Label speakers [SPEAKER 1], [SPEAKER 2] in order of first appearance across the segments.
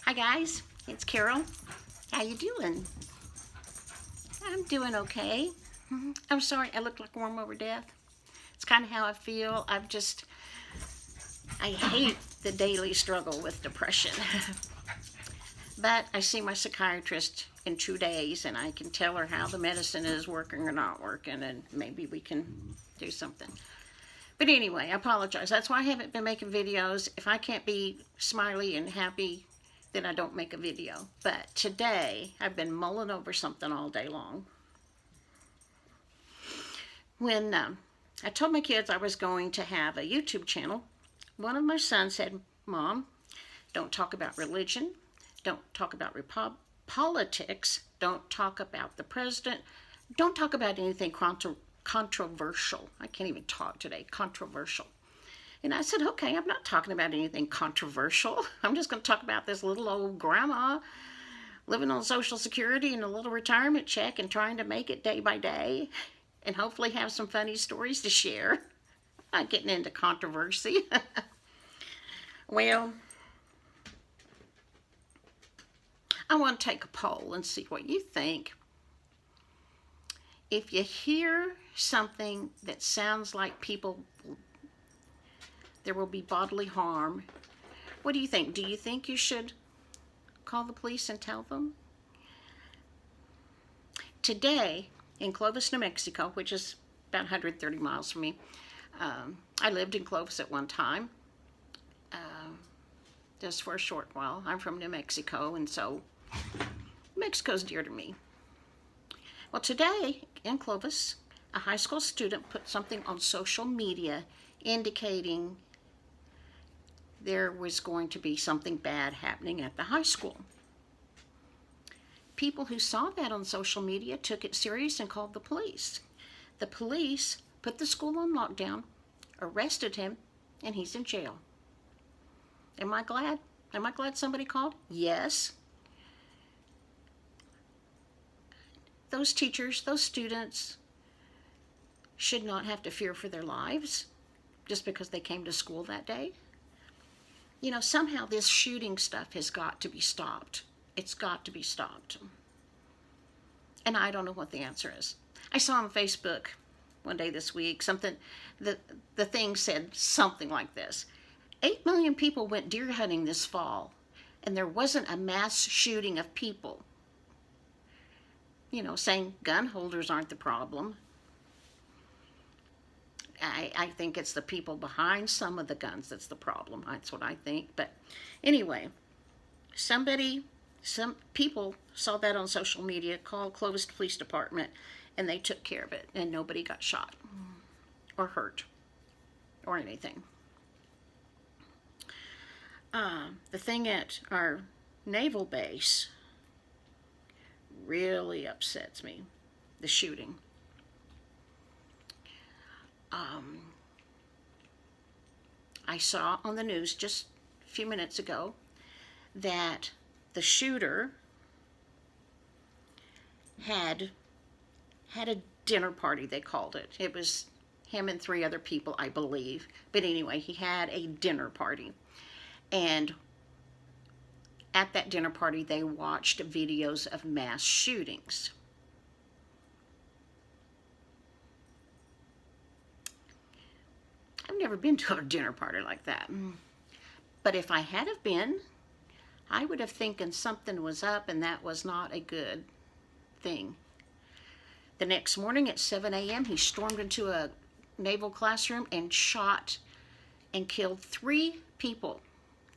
[SPEAKER 1] Hi guys, it's Carol. How you doing? I'm doing okay. I'm sorry I look like warm over death. It's kind of how I feel. I hate the daily struggle with depression. But I see my psychiatrist in 2 days and I can tell her how the medicine is working or not working, and maybe we can do something. But anyway, I apologize. That's why I haven't been making videos. If I can't be smiley and happy, then I don't make a video. But today, I've been mulling over something all day long. When I told my kids I was going to have a YouTube channel, one of my sons said, "Mom, don't talk about religion, don't talk about politics, don't talk about the president, don't talk about anything controversial." I can't even talk today. Controversial. And I said, okay, I'm not talking about anything controversial. I'm just going to talk about this little old grandma living on Social Security and a little retirement check and trying to make it day by day and hopefully have some funny stories to share. I'm not getting into controversy. Well, I want to take a poll and see what you think. If you hear something that sounds like there will be bodily harm, what do you think? Do you think you should call the police and tell them? Today, in Clovis, New Mexico, which is about 130 miles from me, I lived in Clovis at one time, just for a short while. I'm from New Mexico, and so Mexico's dear to me. Well, today in Clovis, a high school student put something on social media indicating there was going to be something bad happening at the high school. People who saw that on social media took it serious and called the police. The police put the school on lockdown, arrested him, and he's in jail. Am I glad? Am I glad somebody called? Yes. Those teachers, those students should not have to fear for their lives just because they came to school that day. You know, somehow this shooting stuff has got to be stopped. It's got to be stopped. And I don't know what the answer is. I saw on Facebook one day this week something, the thing said something like this: 8 million people went deer hunting this fall, and there wasn't a mass shooting of people. You know, saying gun holders aren't the problem. I think it's the people behind some of the guns that's the problem. That's what I think. But anyway, some people saw that on social media, called Clovis Police Department, and they took care of it, and nobody got shot or hurt or anything. The thing at our naval base really upsets me, the shooting. I saw on the news just a few minutes ago that the shooter had a dinner party, they called it. It was him and 3 other people, I believe. But anyway, he had a dinner party. And at that dinner party, they watched videos of mass shootings. I've never been to a dinner party like that. But if I had have been, I would have thinking something was up, and that was not a good thing. The next morning at 7 a.m., he stormed into a naval classroom and shot and killed 3 people,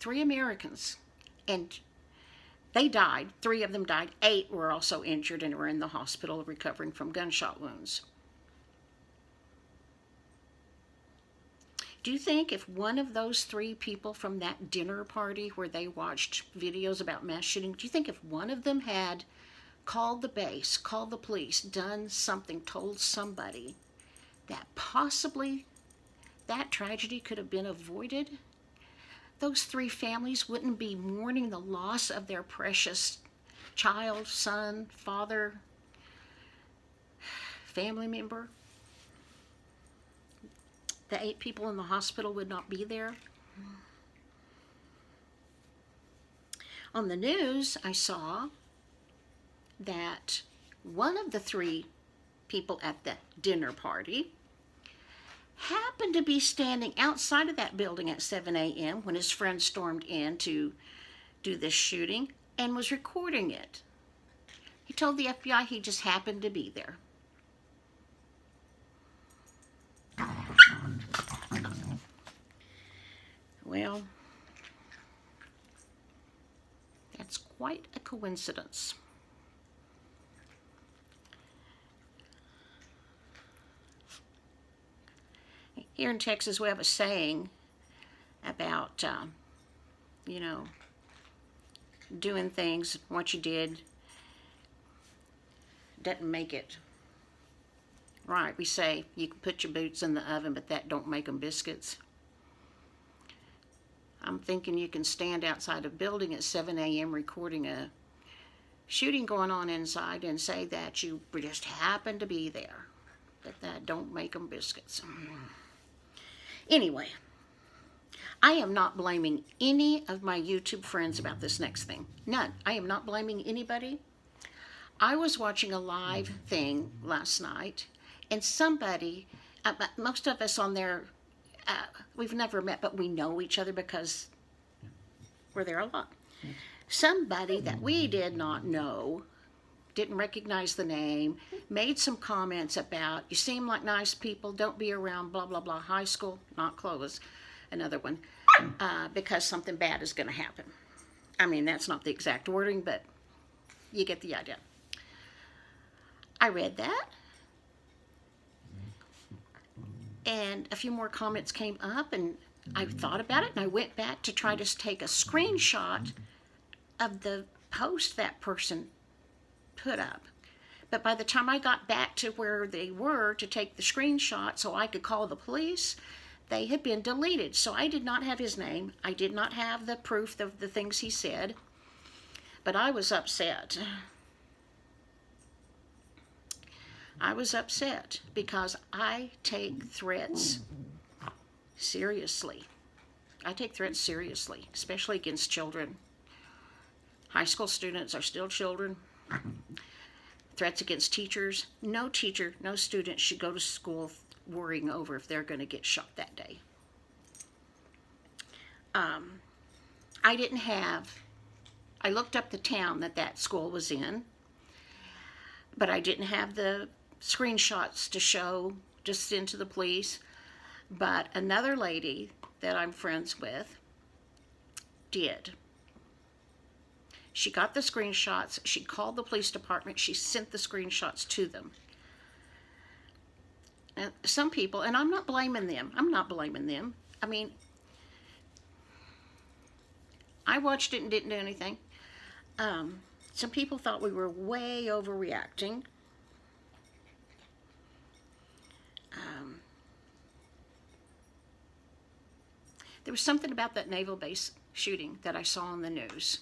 [SPEAKER 1] 3 Americans. And they died. 3 of them died. 8 were also injured and were in the hospital recovering from gunshot wounds. Do you think if one of those 3 people from that dinner party where they watched videos about mass shooting, do you think if one of them had called the base, called the police, done something, told somebody, that possibly that tragedy could have been avoided? Those 3 families wouldn't be mourning the loss of their precious child, son, father, family member. The 8 people in the hospital would not be there. On the news, I saw that one of the 3 people at the dinner party happened to be standing outside of that building at 7 a.m. when his friend stormed in to do this shooting and was recording it. He told the FBI he just happened to be there. Well, that's quite a coincidence. Here in Texas, we have a saying about, doing things, what you did doesn't make it right. We say you can put your boots in the oven, but that don't make them biscuits. I'm thinking you can stand outside a building at 7 a.m. recording a shooting going on inside and say that you just happened to be there, but that don't make them biscuits. Anyway, I am not blaming any of my YouTube friends about this next thing. None. I am not blaming anybody. I was watching a live thing last night, and somebody, most of us on there, we've never met, but we know each other because we're there a lot. Somebody that we did not know, didn't recognize the name, made some comments about, you seem like nice people, don't be around blah, blah, blah, high school, not Clovis, another one, because something bad is going to happen. I mean, that's not the exact wording, but you get the idea. I read that, and a few more comments came up, and I thought about it, and I went back to try to take a screenshot of the post that person put up. But by the time I got back to where they were to take the screenshot so I could call the police, they had been deleted. So I did not have his name. I did not have the proof of the things he said. But I was upset. I was upset because I take threats seriously. I take threats seriously, especially against children. High school students are still children. Threats against teachers. No teacher, no student should go to school worrying over if they're going to get shot that day. I looked up the town that school was in, but I didn't have the screenshots to show, just send to the police. But another lady that I'm friends with did. She got the screenshots, she called the police department, she sent the screenshots to them. And some people, and I'm not blaming them, I mean, I watched it and didn't do anything. Some people thought we were way overreacting. There was something about that naval base shooting that I saw on the news.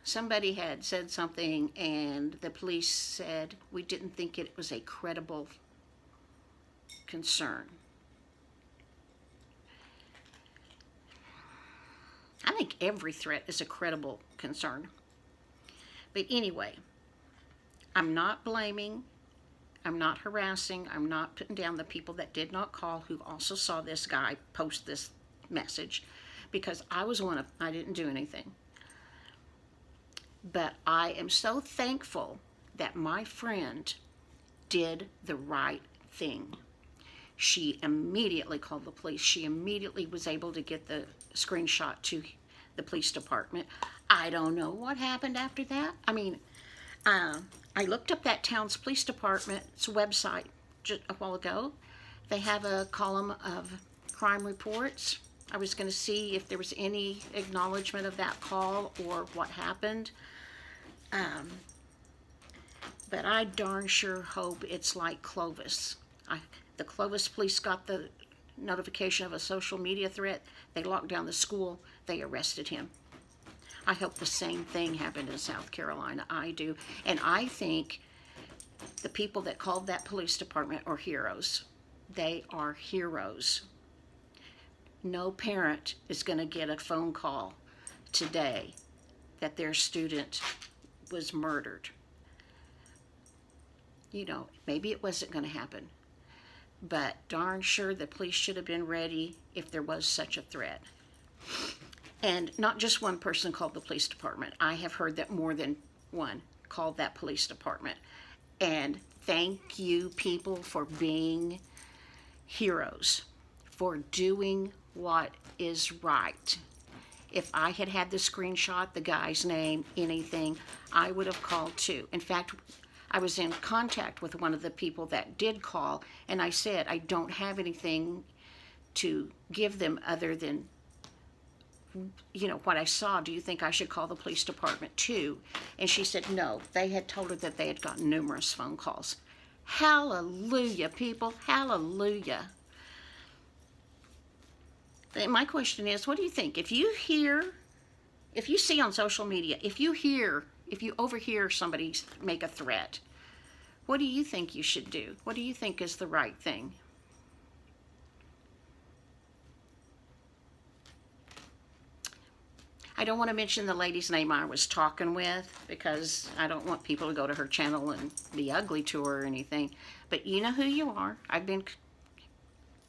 [SPEAKER 1] Somebody had said something, and the police said we didn't think it was a credible concern. I think every threat is a credible concern. But anyway, I'm not blaming, I'm not harassing, I'm not putting down the people that did not call who also saw this guy post this message, because I was one of, I didn't do anything. But I am so thankful that my friend did the right thing. She immediately called the police. She immediately was able to get the screenshot to the police department. I don't know what happened after that. I mean, I looked up that town's police department's website just a while ago. They have a column of crime reports. I was going to see if there was any acknowledgement of that call or what happened. But I darn sure hope it's like Clovis. The Clovis police got the notification of a social media threat. They locked down the school. They arrested him. I hope the same thing happened in South Carolina. I do. And I think the people that called that police department are heroes. They are heroes. No parent is going to get a phone call today that their student was murdered. You know, maybe it wasn't going to happen, but darn sure the police should have been ready if there was such a threat. And not just one person called the police department. I have heard that more than one called that police department. And thank you, people, for being heroes, for doing what is right. If I had had the screenshot, the guy's name, anything, I would have called too. In fact, I was in contact with one of the people that did call, and I said, I don't have anything to give them other than, you know, what I saw. Do you think I should call the police department too? And she said no. They had told her that they had gotten numerous phone calls. Hallelujah, people. Hallelujah. And my question is, what do you think? If you see on social media, if you overhear somebody make a threat, what do you think you should do? What do you think is the right thing? I don't want to mention the lady's name I was talking with because I don't want people to go to her channel and be ugly to her or anything. But you know who you are. I've been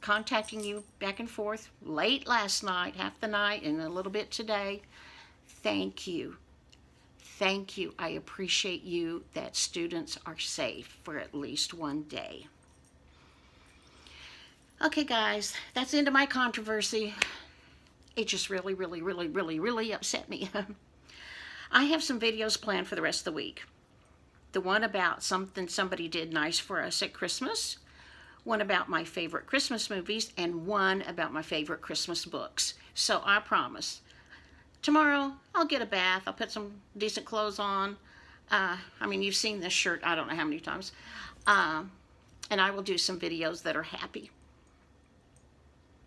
[SPEAKER 1] contacting you back and forth late last night, half the night, and a little bit today. Thank you. Thank you. I appreciate you that students are safe for at least one day. Okay, guys, that's the end of my controversy. It just really, really, really, really, really upset me. I have some videos planned for the rest of the week. The one about something somebody did nice for us at Christmas, one about my favorite Christmas movies, and one about my favorite Christmas books. So I promise, tomorrow I'll get a bath, I'll put some decent clothes on. I mean, you've seen this shirt I don't know how many times. And I will do some videos that are happy.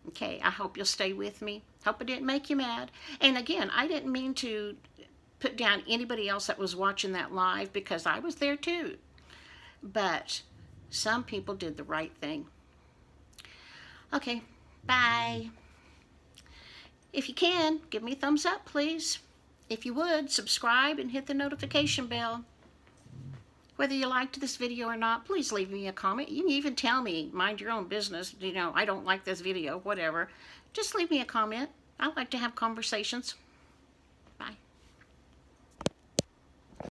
[SPEAKER 1] Okay, I hope you'll stay with me. Hope it didn't make you mad. And again, I didn't mean to put down anybody else that was watching that live because I was there too. But some people did the right thing. Okay, bye. If you can, give me a thumbs up, please. If you would, subscribe and hit the notification bell. Whether you liked this video or not, please leave me a comment. You can even tell me, mind your own business, you know, I don't like this video, whatever. Just leave me a comment. I like to have conversations.